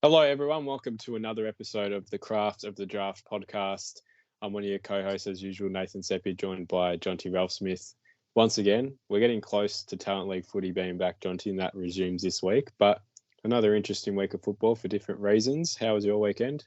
Hello, everyone. Welcome to another episode of the Craft of the Draft podcast. I'm one of your co-hosts, as usual, Nathan Seppi, joined by Jonty Ralph-Smith. Once again, we're getting close to Talent League footy being back, Jonty, and that resumes this week. But another interesting week of football for different reasons. How was your weekend?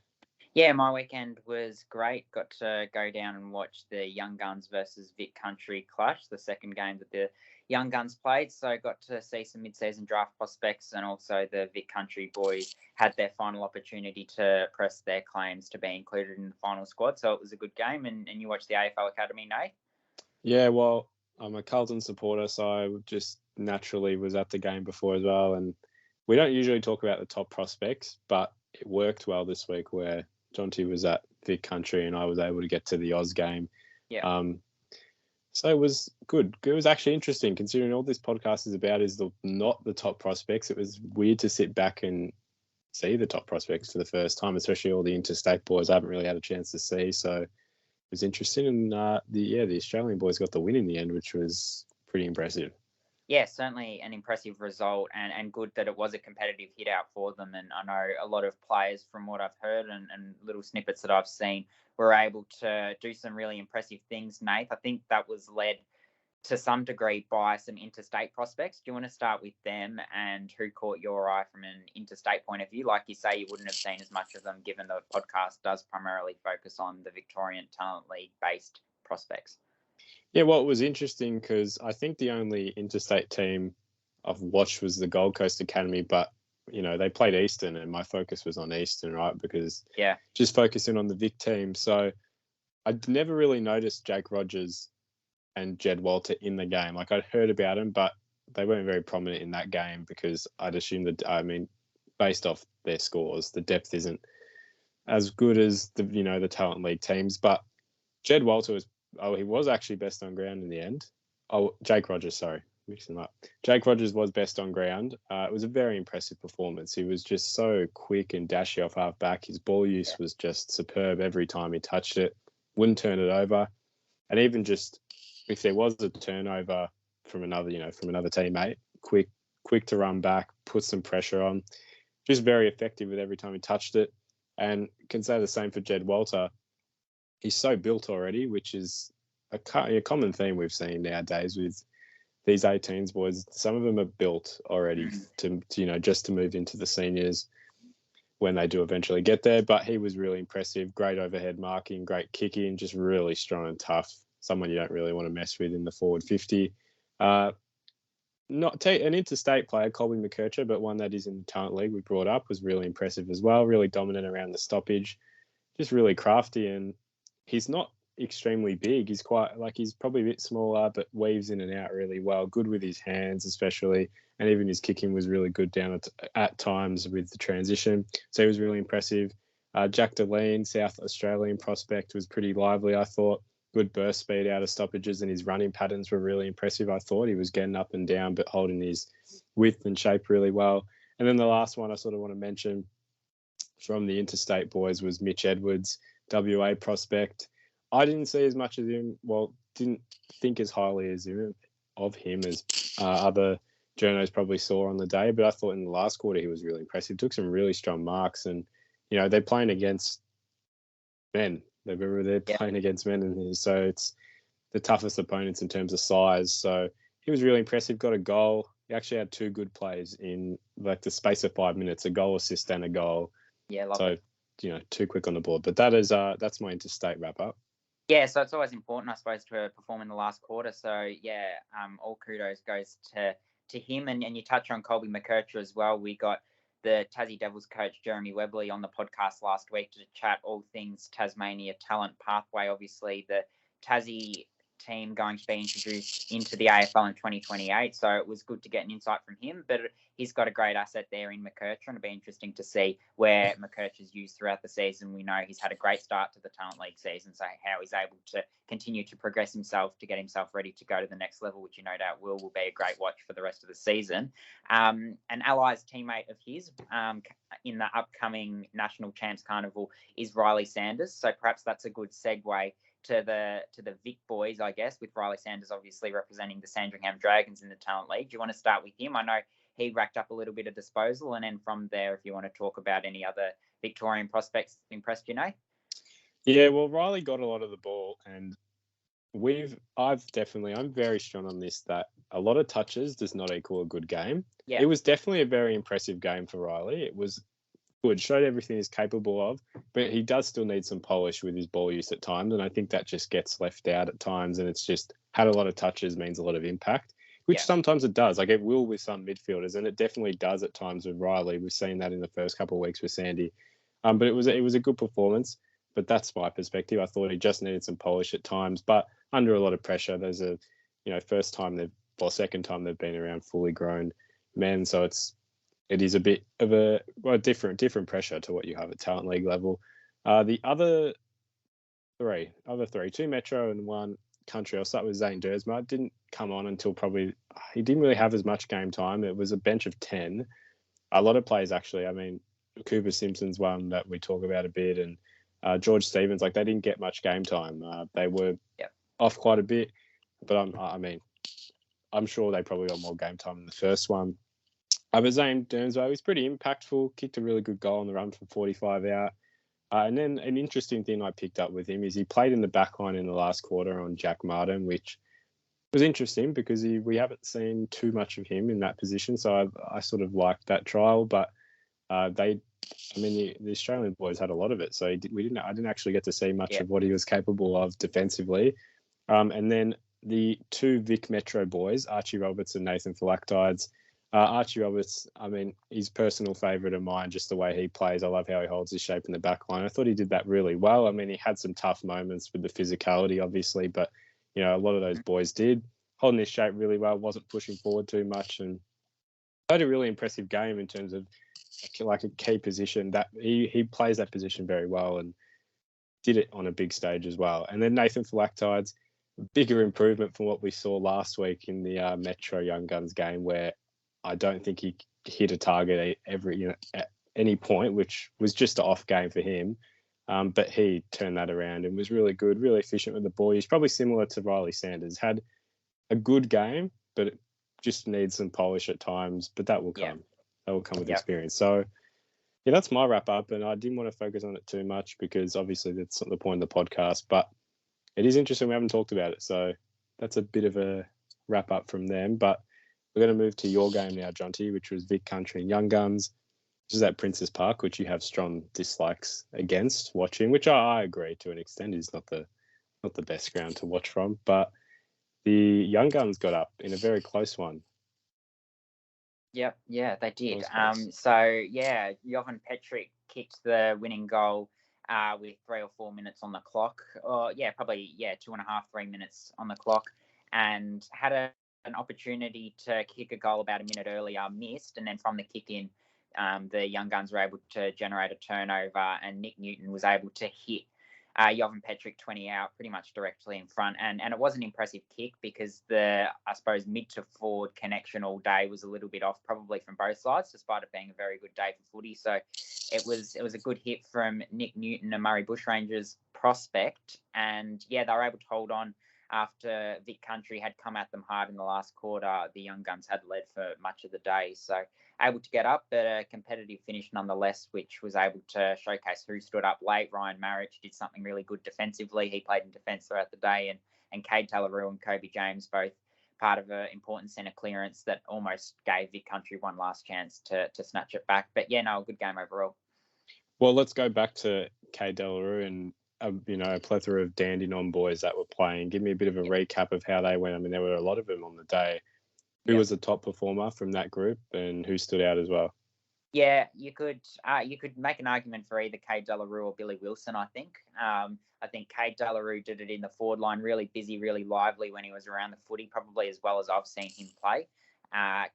Yeah, my weekend was great. Got to go down and watch the Young Guns versus Vic Country clash, the second game that the Young Guns played. So got to see some mid-season draft prospects, and also the Vic Country boys had their final opportunity to press their claims to be included in the final squad. So it was a good game, and you watched the AFL Academy, Nate? Yeah, well, I'm a Carlton supporter, so I just naturally was at the game before as well. And we don't usually talk about the top prospects, but it worked well this week where Jonty was at Vic Country and I was able to get to the Oz game. Yeah. So it was good. It was actually interesting considering all this podcast is about is not the top prospects. It was weird to sit back and see the top prospects for the first time, especially all the interstate boys I haven't really had a chance to see. So it was interesting. And the Australian boys got the win in the end, which was pretty impressive. Yeah, certainly an impressive result and good that it was a competitive hit out for them. And I know a lot of players, from what I've heard and little snippets that I've seen, were able to do some really impressive things, Nate. I think that was led to some degree by some interstate prospects. Do you want to start with them and who caught your eye from an interstate point of view? Like you say, you wouldn't have seen as much of them given the podcast does primarily focus on the Victorian Talent League-based prospects. Yeah, well, it was interesting because I think the only interstate team I've watched was the Gold Coast Academy, but, you know, they played Eastern and my focus was on Eastern, right? Because just focusing on the Vic team. So I'd never really noticed Jake Rogers and Jed Walter in the game. Like I'd heard about them, but they weren't very prominent in that game because I'd assumed based off their scores, the depth isn't as good as the Talent League teams. But Jed Walter he was actually best on ground in the end. Jake Rogers, sorry, mixing them up. Jake Rogers was best on ground. It was a very impressive performance. He was just so quick and dashy off half back. His ball use was just superb every time he touched it. Wouldn't turn it over. And even just if there was a turnover from another teammate, quick to run back, put some pressure on. Just very effective with every time he touched it. And can say the same for Jed Walter. He's so built already, which is a common theme we've seen nowadays with these 18s boys. Some of them are built already to just to move into the seniors when they do eventually get there. But he was really impressive. Great overhead marking, great kicking, just really strong and tough. Someone you don't really want to mess with in the forward 50. An interstate player, Colby McKercher, but one that is in the Talent League we brought up, was really impressive as well. Really dominant around the stoppage, just really crafty. And he's not extremely big. He's he's probably a bit smaller, but weaves in and out really well. Good with his hands, especially. And even his kicking was really good down at times with the transition. So he was really impressive. Jack Deline, South Australian prospect, was pretty lively, I thought. Good burst speed out of stoppages, and his running patterns were really impressive, I thought. He was getting up and down, but holding his width and shape really well. And then the last one I sort of want to mention from the interstate boys was Mitch Edwards, WA prospect. I didn't see as much as him. Well, didn't think as highly as of him as other journos probably saw on the day. But I thought in the last quarter he was really impressive. Took some really strong marks, and they're playing against men. They're playing against men, and so it's the toughest opponents in terms of size. So he was really impressive. Got a goal. He actually had two good plays in like the space of 5 minutes: a goal assist and a goal. Yeah, lovely. So too quick on the board. But that's my interstate wrap up. Yeah, so it's always important, I suppose, to perform in the last quarter. So all kudos goes to him. And you touch on Colby McKercher as well. We got the Tassie Devils coach Jeremy Webley on the podcast last week to chat all things Tasmania talent pathway. Obviously, the Tassie team going to be introduced into the AFL in 2028. So it was good to get an insight from him. But he's got a great asset there in McKercher, and it'll be interesting to see where McKercher's used throughout the season. We know he's had a great start to the Talent League season, so how he's able to continue to progress himself to get himself ready to go to the next level, which you no doubt will be a great watch for the rest of the season. An Allies teammate of his in the upcoming National Champs Carnival is Riley Sanders. So perhaps that's a good segue to the Vic boys, I guess, with Riley Sanders obviously representing the Sandringham Dragons in the Talent League. Do you want to start with him? I know he racked up a little bit of disposal. And then from there, if you want to talk about any other Victorian prospects that impressed you, know? Yeah, well, Riley got a lot of the ball, and I'm very strong on this, that a lot of touches does not equal a good game. Yeah. It was definitely a very impressive game for Riley. It was good, showed everything he's capable of, but he does still need some polish with his ball use at times, and I think that just gets left out at times, and it's just had a lot of touches means a lot of impact, which sometimes it does. Like it will with some midfielders, and it definitely does at times with Riley. We've seen that in the first couple of weeks with Sandy. But it was a good performance. But that's my perspective. I thought he just needed some polish at times, but under a lot of pressure. There's second time they've been around fully grown men, so it is a bit of a different pressure to what you have at Talent League level. The other three, two Metro and one Country. I'll start with Zane Dersma. Didn't come on until he didn't really have as much game time. It was a bench of 10. A lot of players actually. I mean, Cooper Simpson's one that we talk about a bit, and George Stevens, they didn't get much game time. They were off quite a bit, but I'm sure they probably got more game time in the first one. But Zane Dersma was pretty impactful, kicked a really good goal on the run from 45 out. And then an interesting thing I picked up with him is he played in the back line in the last quarter on Jack Martin, which was interesting because we haven't seen too much of him in that position. So I sort of liked that trial, but the Australian boys had a lot of it. So I didn't actually get to see much of what he was capable of defensively. And then the two Vic Metro boys, Archie Roberts and Nathan Phylactides. Archie Roberts, he's personal favourite of mine, just the way he plays. I love how he holds his shape in the back line. I thought he did that really well. He had some tough moments with the physicality, obviously, but, a lot of those boys did. Holding his shape really well, wasn't pushing forward too much, and played a really impressive game in terms of like a key position. That he plays that position very well and did it on a big stage as well. And then Nathan Phylactides, bigger improvement from what we saw last week in the Metro Young Guns game, where I don't think he hit a target at any point, which was just an off game for him. But he turned that around and was really good, really efficient with the ball. He's probably similar to Riley Sanders. Had a good game, but it just needs some polish at times. But that will come. Yeah. That will come with experience. So, that's my wrap up. And I didn't want to focus on it too much because obviously that's not the point of the podcast. But it is interesting. We haven't talked about it. So that's a bit of a wrap up from them. But we're going to move to your game now, Jonty, which was Vic Country and Young Guns. This is at Princes Park, which you have strong dislikes against watching, which I agree to an extent is not the best ground to watch from. But the Young Guns got up in a very close one. Yep, yeah, they did. Jovan Petric kicked the winning goal with 3 or 4 minutes on the clock. 2.5, 3 minutes on the clock, and had an opportunity to kick a goal about a minute earlier, missed, and then from the kick in, the Young Guns were able to generate a turnover, and Nick Newton was able to hit Jovan Petric 20 out pretty much directly in front. And it was an impressive kick because the, I suppose, mid to forward connection all day was a little bit off probably from both sides, despite it being a very good day for footy. So it was a good hit from Nick Newton, a Murray Bushrangers prospect. And they were able to hold on after Vic Country had come at them hard in the last quarter. The Young Guns had led for much of the day. So able to get up, but a competitive finish nonetheless, which was able to showcase who stood up late. Ryan Marriage did something really good defensively. He played in defence throughout the day, and Cade Tallaroo and Kobe James both part of an important centre clearance that almost gave Vic Country one last chance to snatch it back. But a good game overall. Well, let's go back to Cade Tallaroo and a plethora of Dandenong boys that were playing. Give me a bit of a recap of how they went. There were a lot of them on the day. Who was the top performer from that group, and who stood out as well? Yeah, you could make an argument for either Cade Tallaroo or Billy Wilson, I think. I think Cade Tallaroo did it in the forward line, really busy, really lively when he was around the footy, probably as well as I've seen him play. I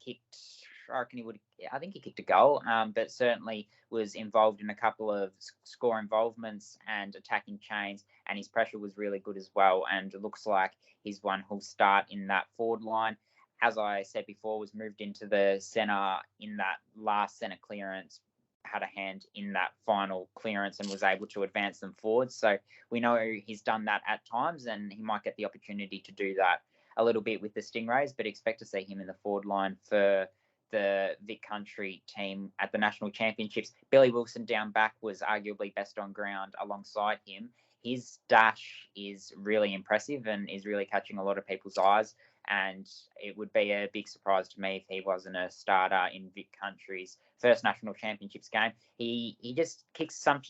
think he kicked a goal, but certainly was involved in a couple of score involvements and attacking chains, and his pressure was really good as well. And it looks like he's one who'll start in that forward line. As I said before, was moved into the centre in that last centre clearance, had a hand in that final clearance and was able to advance them forward. So we know he's done that at times, and he might get the opportunity to do that a little bit with the Stingrays, but expect to see him in the forward line for the Vic Country team at the national championships. Billy Wilson down back was arguably best on ground alongside him. His dash is really impressive and is really catching a lot of people's eyes. And it would be a big surprise to me if he wasn't a starter in Vic Country's first national championships game. He just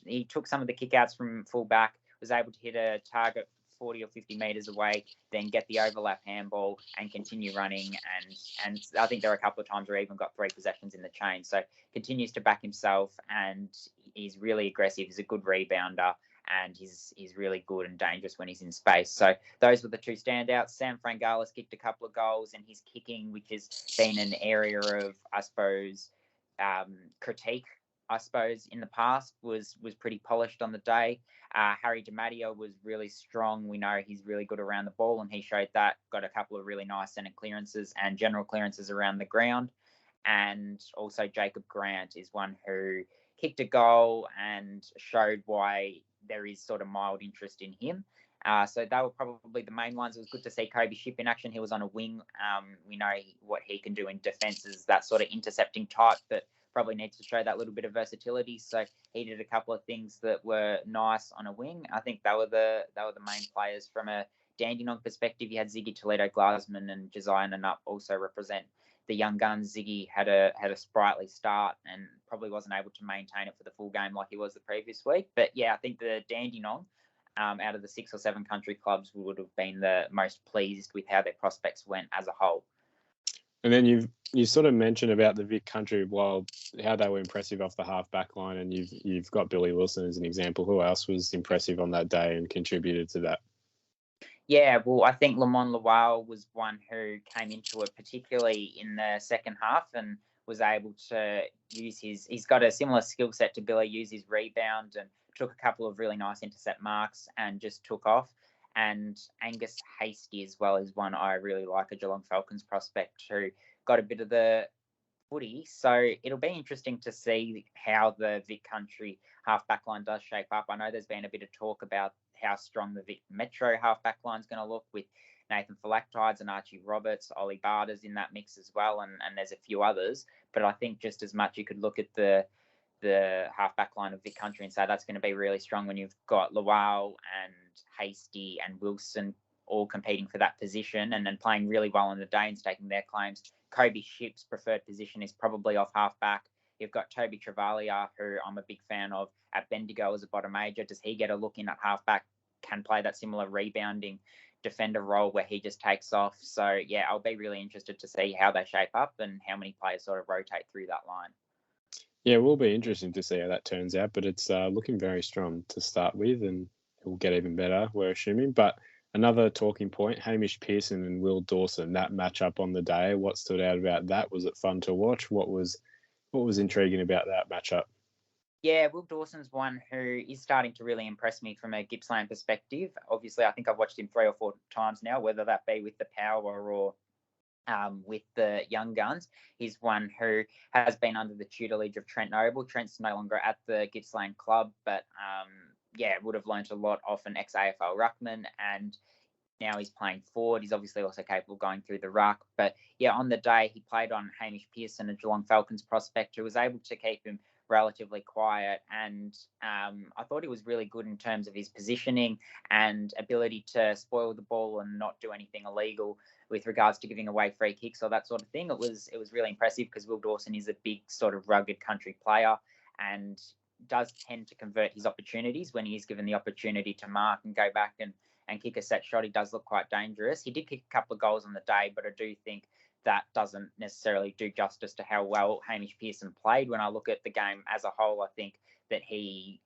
he took some of the kickouts from full back, was able to hit a target 40 or 50 metres away, then get the overlap handball and continue running. And I think there are a couple of times where he even got 3 possessions in the chain. So continues to back himself, and he's really aggressive. He's a good rebounder, and he's really good and dangerous when he's in space. So those were the 2 standouts. Sam Frangalis kicked a couple of goals, and his kicking, which has been an area of, I suppose, critique, I suppose, in the past, was pretty polished on the day. Harry DiMatteo was really strong. We know he's really good around the ball, and he showed that. Got a couple of really nice centre clearances and general clearances around the ground. And also Jacob Grant is one who kicked a goal and showed why there is sort of mild interest in him. So they were probably the main ones. It was good to see Kobe Shipp in action. He was on a wing. We know what he can do in defence is that sort of intercepting type, but probably needs to show that little bit of versatility. So he did a couple of things that were nice on a wing. I think they were the main players. From a Dandenong perspective, you had Ziggy Toledo-Glasman and Josiah Nanup also represent the young guns. Ziggy had a sprightly start and probably wasn't able to maintain it for the full game like he was the previous week. But yeah, I think the Dandenong, out of the 6 or 7 country clubs, would have been the most pleased with how their prospects went as a whole. And then you sort of mentioned about the Vic Country, how they were impressive off the half back line, and you've got Billy Wilson as an example. Who else was impressive on that day and contributed to that? Yeah, well, I think Lamont Lawal was one who came into it, particularly in the second half, and was able to use he's got a similar skill set to Billy, use his rebound, and took a couple of really nice intercept marks and just took off. And Angus Hasty as well is one I really like, a Geelong Falcons prospect who got a bit of the footy. So it'll be interesting to see how the Vic Country half-back line does shape up. I know there's been a bit of talk about how strong the Vic Metro half-back line is going to look, with Nathan Phylactides and Archie Roberts, Ollie Barters in that mix as well, and there's a few others. But I think just as much you could look at the half-back line of Vic Country and say that's going to be really strong when you've got Lawal and Hasty and Wilson all competing for that position and then playing really well on the day and staking their claims. Kobe Shipp's preferred position is probably off half-back. You've got Toby Travalia, who I'm a big fan of, at Bendigo as a bottom major. Does he get a look in at half-back? Can play that similar rebounding defender role where he just takes off. So, yeah, I'll be really interested to see how they shape up and how many players sort of rotate through that line. Yeah, it will be interesting to see how that turns out, but it's looking very strong to start with, and it will get even better, we're assuming. But another talking point, Hamish Pearson and Will Dawson, that matchup on the day, what stood out about that? Was it fun to watch? What was intriguing about that matchup? Yeah, Will Dawson's one who is starting to really impress me from a Gippsland perspective. Obviously, I think I've watched him 3 or 4 times now, whether that be with the Power or with the Young Guns. He's one who has been under the tutelage of Trent Noble. Trent's no longer at the Gippsland club, but would have learnt a lot off an ex-AFL ruckman, and now he's playing forward. He's obviously also capable of going through the ruck. But yeah, on the day, he played on Hamish Pearson, a Geelong Falcons prospect, who was able to keep him relatively quiet, and I thought he was really good in terms of his positioning and ability to spoil the ball and not do anything illegal with regards to giving away free kicks or that sort of thing. It was really impressive because Will Dawson is a big sort of rugged country player and does tend to convert his opportunities when he is given the opportunity to mark and go back and kick a set shot. He does look quite dangerous. He did kick a couple of goals on the day, but I do think that doesn't necessarily do justice to how well Hamish Pearson played. When I look at the game as a whole, I think that he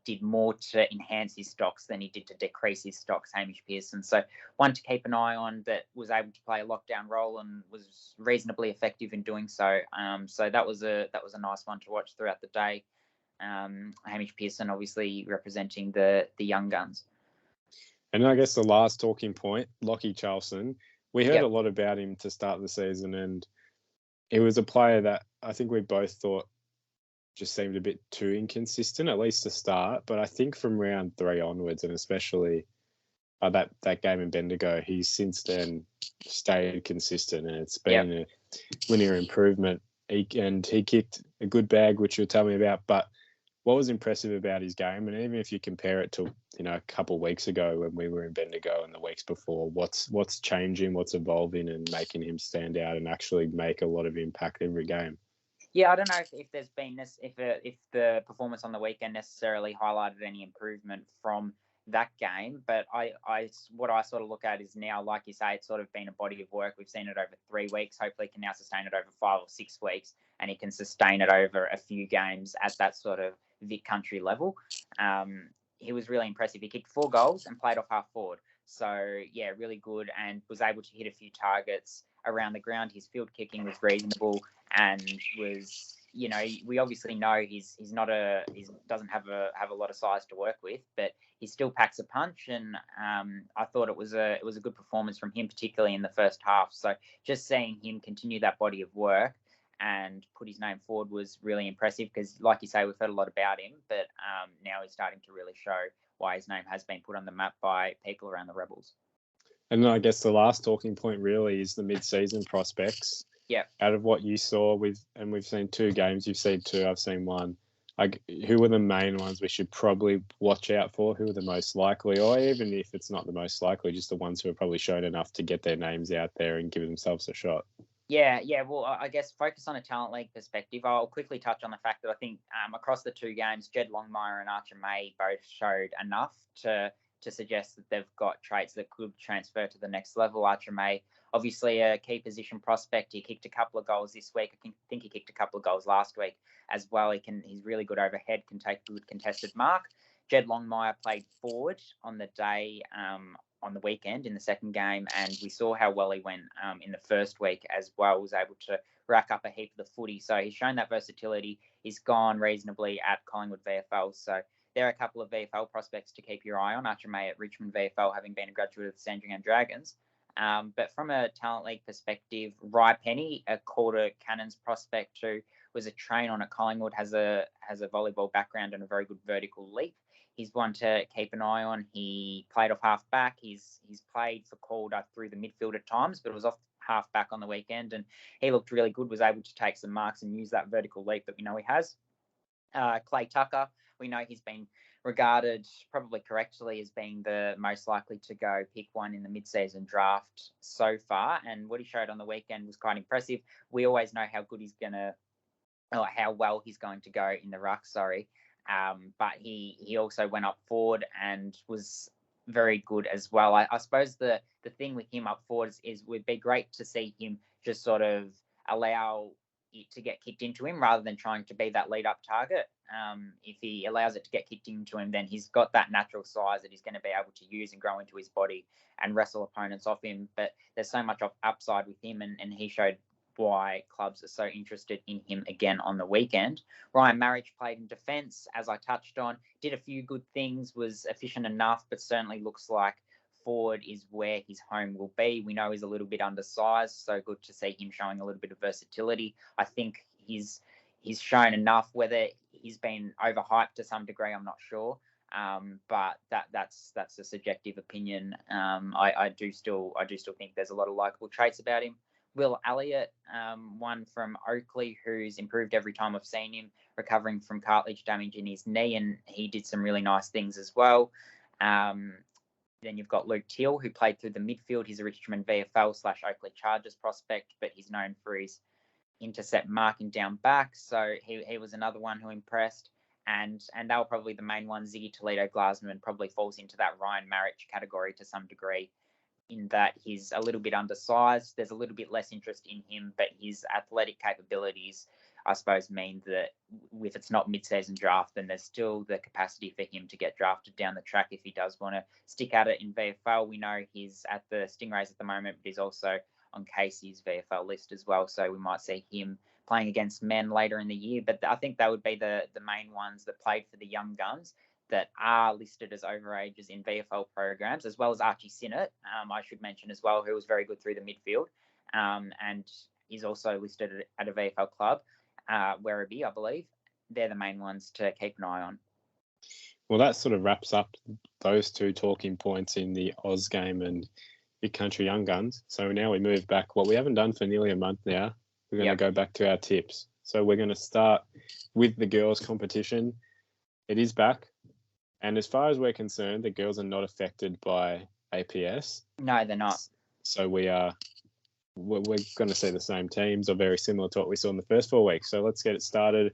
did more to enhance his stocks than he did to decrease his stocks, Hamish Pearson. So one to keep an eye on, that was able to play a lockdown role and was reasonably effective in doing so. So that was a nice one to watch throughout the day. Hamish Pearson obviously representing the Young Guns. And I guess the last talking point, Lachie Charlson. We heard a lot about him to start the season, and he was a player that I think we both thought just seemed a bit too inconsistent, at least to start. But I think from round 3 onwards, and especially that game in Bendigo, he's since then stayed consistent, and it's been a linear improvement he kicked a good bag, which you'll tell me about. But what was impressive about his game, and even if you compare it to a couple of weeks ago when we were in Bendigo and the weeks before, what's changing, what's evolving, and making him stand out and actually make a lot of impact every game? Yeah, I don't know if there's been this, if the performance on the weekend necessarily highlighted any improvement from that game, but what I sort of look at is now, like you say, it's sort of been a body of work. We've seen it over 3 weeks. Hopefully, he can now sustain it over 5 or 6 weeks, and he can sustain it over a few games at that sort of Vic Country level. He was really impressive. He kicked 4 goals and played off half forward. So yeah, really good, and was able to hit a few targets around the ground. His field kicking was reasonable, and was, we obviously know he doesn't have a lot of size to work with, but he still packs a punch. And I thought it was a good performance from him, particularly in the first half. So just seeing him continue that body of work and put his name forward was really impressive, because, like you say, we've heard a lot about him, but now he's starting to really show why his name has been put on the map by people around the Rebels. And I guess the last talking point really is the mid-season prospects. Yeah. Out of what you saw and we've seen 2 games, you've seen 2, I've seen 1. Like, who are the main ones we should probably watch out for? Who are the most likely, or even if it's not the most likely, just the ones who have probably shown enough to get their names out there and give themselves a shot? Yeah. Well, I guess focus on a talent league perspective. I'll quickly touch on the fact that I think across the 2 games, Jed Longmire and Archer May both showed enough to suggest that they've got traits that could transfer to the next level. Archer May, obviously a key position prospect. He kicked a couple of goals this week. I think he kicked a couple of goals last week as well. He's really good overhead, can take good contested mark. Jed Longmire played forward on the day, on the weekend in the second game, and we saw how well he went in the first week as well. Was able to rack up a heap of the footy. So he's shown that versatility. He's gone reasonably at Collingwood VFL. So there are a couple of VFL prospects to keep your eye on. Archer May at Richmond VFL, having been a graduate of the Sandringham Dragons. But from a talent league perspective, Rye Penny, a quarter cannons prospect who was a train on at Collingwood, has a volleyball background and a very good vertical leap. He's one to keep an eye on. He played off half back. He's played for Calder through the midfield at times, but was off half back on the weekend, and he looked really good. Was able to take some marks and use that vertical leap that we know he has. Clay Tucker, we know he's been regarded, probably correctly, as being the most likely to go pick 1 in the mid-season draft so far, and what he showed on the weekend was quite impressive. We always know how good how well he's going to go in the ruck, but he also went up forward and was very good as well. I suppose the thing with him up forward is would be great to see him just sort of allow it to get kicked into him rather than trying to be that lead-up target. If he allows it to get kicked into him, then he's got that natural size that he's going to be able to use and grow into his body and wrestle opponents off him. But there's so much upside with him, and he showed why clubs are so interested in him again on the weekend. Ryan Marriage played in defence, as I touched on, did a few good things, was efficient enough, but certainly looks like forward is where his home will be. We know he's a little bit undersized, so good to see him showing a little bit of versatility. I think he's shown enough. Whether he's been overhyped to some degree, I'm not sure. But that's a subjective opinion. I do still think there's a lot of likeable traits about him. Will Elliott, one from Oakley, who's improved every time I've seen him, recovering from cartilage damage in his knee, and he did some really nice things as well. Then you've got Luke Teal, who played through the midfield. He's a Richmond VFL/Oakley Chargers prospect, but he's known for his intercept marking down back. So he was another one who impressed. And they were probably the main ones. Ziggy Toledo Glasman probably falls into that Ryan Marriage category to some degree, in that he's a little bit undersized. There's a little bit less interest in him, but his athletic capabilities, I suppose, mean that if it's not mid-season draft, then there's still the capacity for him to get drafted down the track if he does want to stick at it in VFL. We know he's at the Stingrays at the moment, but he's also on Casey's VFL list as well, so we might see him playing against men later in the year. But I think that would be the main ones that played for the young guns that are listed as overages in VFL programs, as well as Archie Sinnott, I should mention as well, who was very good through the midfield, and is also listed at a VFL club, Werribee, I believe. They're the main ones to keep an eye on. Well, that sort of wraps up those 2 talking points in the Oz game and Vic Country Young Guns. So now we move back. What we haven't done for nearly a month now, we're going to go back to our tips. So we're going to start with the girls' competition. It is back. And as far as we're concerned, the girls are not affected by APS. No, they're not. So we're going to see the same teams or very similar to what we saw in the first 4 weeks. So let's get it started.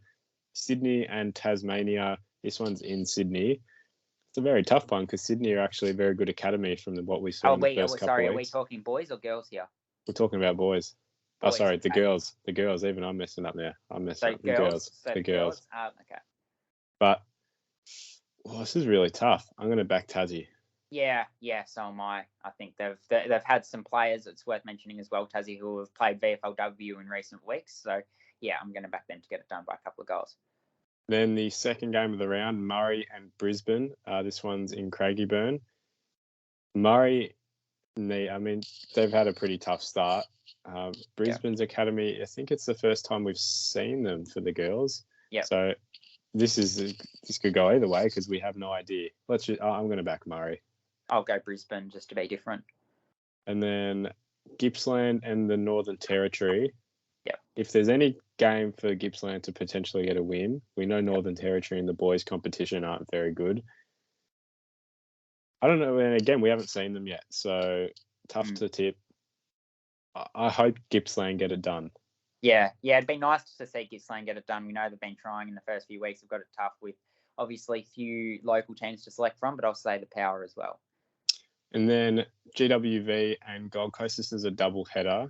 Sydney and Tasmania. This one's in Sydney. It's a very tough one because Sydney are actually a very good academy from what we saw in the first couple of weeks. Are we talking boys or girls here? We're talking about boys. Oh, sorry, the girls. The girls. Even I'm messing up now. I'm messing up. The girls. The girls. Okay. But this is really tough. I'm going to back Tassie. Yeah, so am I. I think they've had some players, it's worth mentioning as well, Tassie, who have played VFLW in recent weeks. So, yeah, I'm going to back them to get it done by a couple of goals. Then the second game of the round, Murray and Brisbane. This one's in Craigieburn. Murray, they've had a pretty tough start. Brisbane's academy, I think it's the first time we've seen them for the girls. Yeah. So this could go either way because we have no idea. I'm going to back Murray. I'll go Brisbane just to be different. And then Gippsland and the Northern Territory. Yeah. If there's any game for Gippsland to potentially get a win, we know Northern Territory and the boys' competition aren't very good. I don't know. And again, we haven't seen them yet, so tough to tip. I hope Gippsland get it done. Yeah, it'd be nice to see Gippsland get it done. We know they've been trying in the first few weeks. They've got it tough with obviously few local teams to select from, but I'll say the Power as well. And then GWV and Gold Coast. This is a double header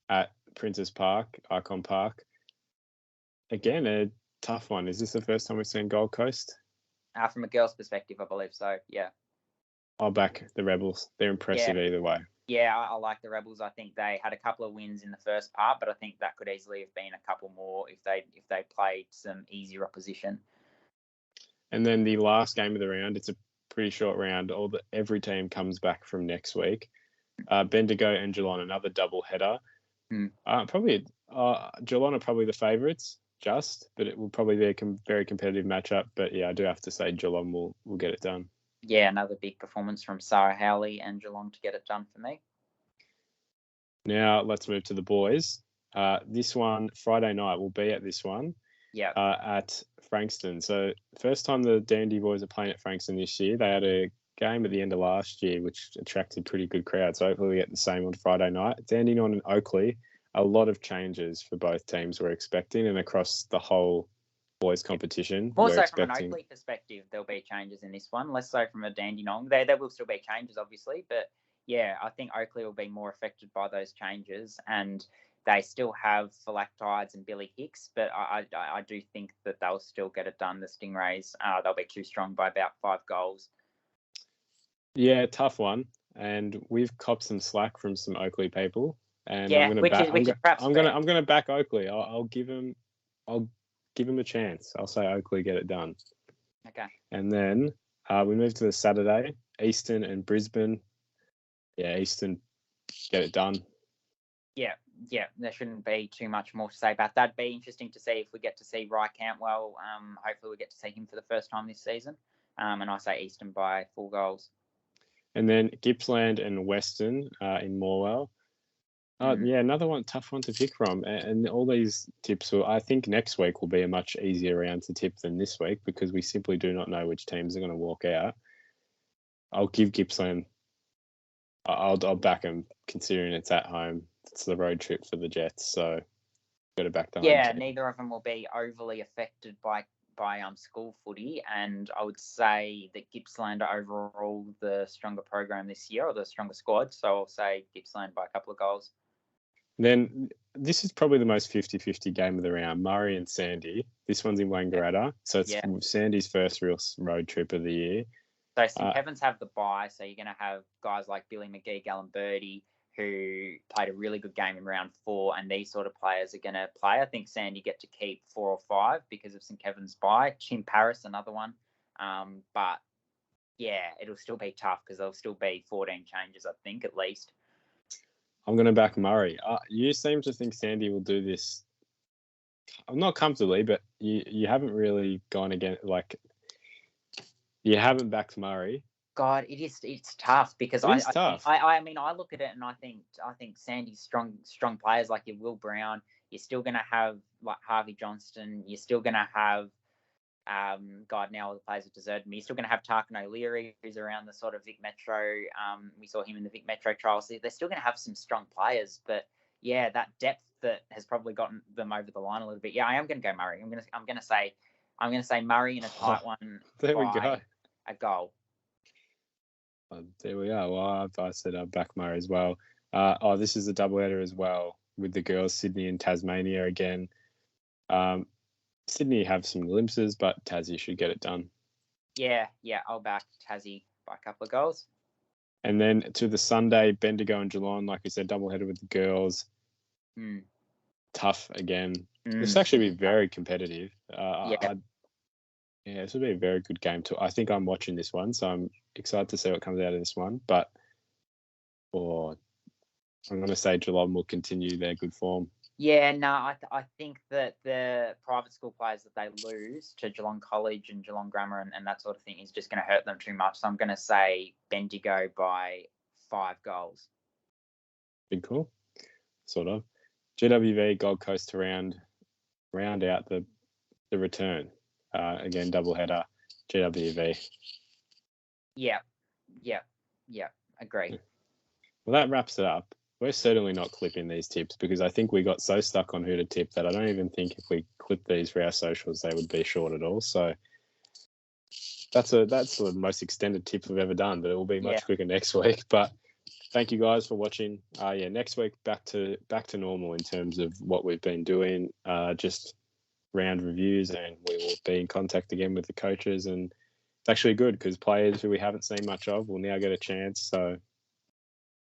at Princes Park, Icon Park. Again, a tough one. Is this the first time we've seen Gold Coast? From a girl's perspective, I believe so, yeah. I'll back the Rebels. They're impressive either way. Yeah, I like the Rebels. I think they had a couple of wins in the first part, but I think that could easily have been a couple more if they played some easier opposition. And then the last game of the round, it's a pretty short round. Every team comes back from next week. Bendigo and Geelong, another double header. Probably Geelong are probably the favourites, but it will probably be a very competitive matchup. But yeah, I do have to say Geelong will get it done. Yeah, another big performance from Sarah Howley and Geelong to get it done for me. Now let's move to the boys. This one, Friday night, we'll be at this one. Yeah. At Frankston. So first time the Dandy boys are playing at Frankston this year. They had a game at the end of last year, which attracted pretty good crowds. So hopefully we get the same on Friday night. Dandenong and Oakley, a lot of changes for both teams we're expecting, and across the whole boys competition. More so from an Oakley perspective, there'll be changes in this one. Less so from a Dandenong. There will still be changes, obviously, but yeah, I think Oakley will be more affected by those changes, and they still have Phylactides and Billy Hicks, but I do think that they'll still get it done. The Stingrays, they'll be too strong by about 5 goals. Yeah, tough one, and we've copped some slack from some Oakley people, and yeah, I'm going to back Oakley. I'll give him a chance. I'll say Oakley get it done. Okay. And then we move to the Saturday, Eastern and Brisbane. Yeah, Eastern get it done. Yeah, there shouldn't be too much more to say about that. It'd be interesting to see if we get to see Rye Cantwell. Hopefully we get to see him for the first time this season. And I say Eastern by 4 goals. And then Gippsland and Western in Morwell. Yeah, another tough one to pick from. And all these tips, I think next week will be a much easier round to tip than this week because we simply do not know which teams are going to walk out. I'll give Gippsland. I'll back them considering it's at home. It's the road trip for the Jets, so got to back the home team. Neither of them will be overly affected by school footy, and I would say that Gippsland are overall the stronger program this year, or the stronger squad, so I'll say Gippsland by a couple of goals. Then this is probably the most 50-50 game of the round, Murray and Sandy. This one's in Wangaratta, so it's Sandy's first real road trip of the year. So St Kevin's have the bye, so you're going to have guys like Billy McGee, Gallenberti, who played a really good game in round 4, and these sort of players are going to play. I think Sandy get to keep 4 or 5 because of St Kevin's bye. Tim Paris, another one. But, yeah, it'll still be tough because there'll still be 14 changes, I think, at least. I'm going to back Murray. You seem to think Sandy will do this, not comfortably, but you haven't really gone against, you haven't backed Murray. God, it's tough because I look at it and I think Sandy's strong players like your Will Brown, You're still going to have like Harvey Johnston. You're still going to have, God, now all the players have deserted me. You're still going to have Tarkin O'Leary, who's around the sort of Vic Metro. We saw him in the Vic Metro trials. They're still going to have some strong players, but yeah, that depth that has probably gotten them over the line a little bit. Yeah, I am going to go Murray. I'm going to say Murray in a tight one. There we go. A goal. There we are. Well, I said I'd back Murray as well. This is a doubleheader as well with the girls, Sydney and Tasmania again. Sydney have some glimpses, but Tassie should get it done. Yeah, I'll back Tassie by a couple of goals. And then to the Sunday, Bendigo and Geelong, like we said, doubleheader with the girls. Tough again. This actually be very competitive. This will be a very good game too. I think I'm watching this one, so I'm excited to see what comes out of this one. But I'm going to say Geelong will continue their good form. Yeah, no, I think that the private school players that they lose to Geelong College and Geelong Grammar and that sort of thing is just going to hurt them too much. So I'm going to say Bendigo by 5 goals. Big call, sort of. GWV Gold Coast to round out the return. Again, doubleheader, GWV. Yeah, agree. Well, that wraps it up. We're certainly not clipping these tips because I think we got so stuck on who to tip that I don't even think if we clip these for our socials, they would be short at all. So that's the most extended tip we've ever done, but it will be much quicker next week. But thank you guys for watching. Next week back to normal in terms of what we've been doing. Just round reviews, and we will be in contact again with the coaches. And it's actually good because players who we haven't seen much of will now get a chance. So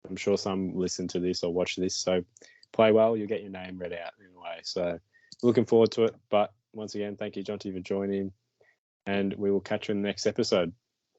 I'm sure some listen to this or watch this. So play well, you'll get your name read out in a way. So looking forward to it. But once again, thank you, Jonty, for joining. And we will catch you in the next episode.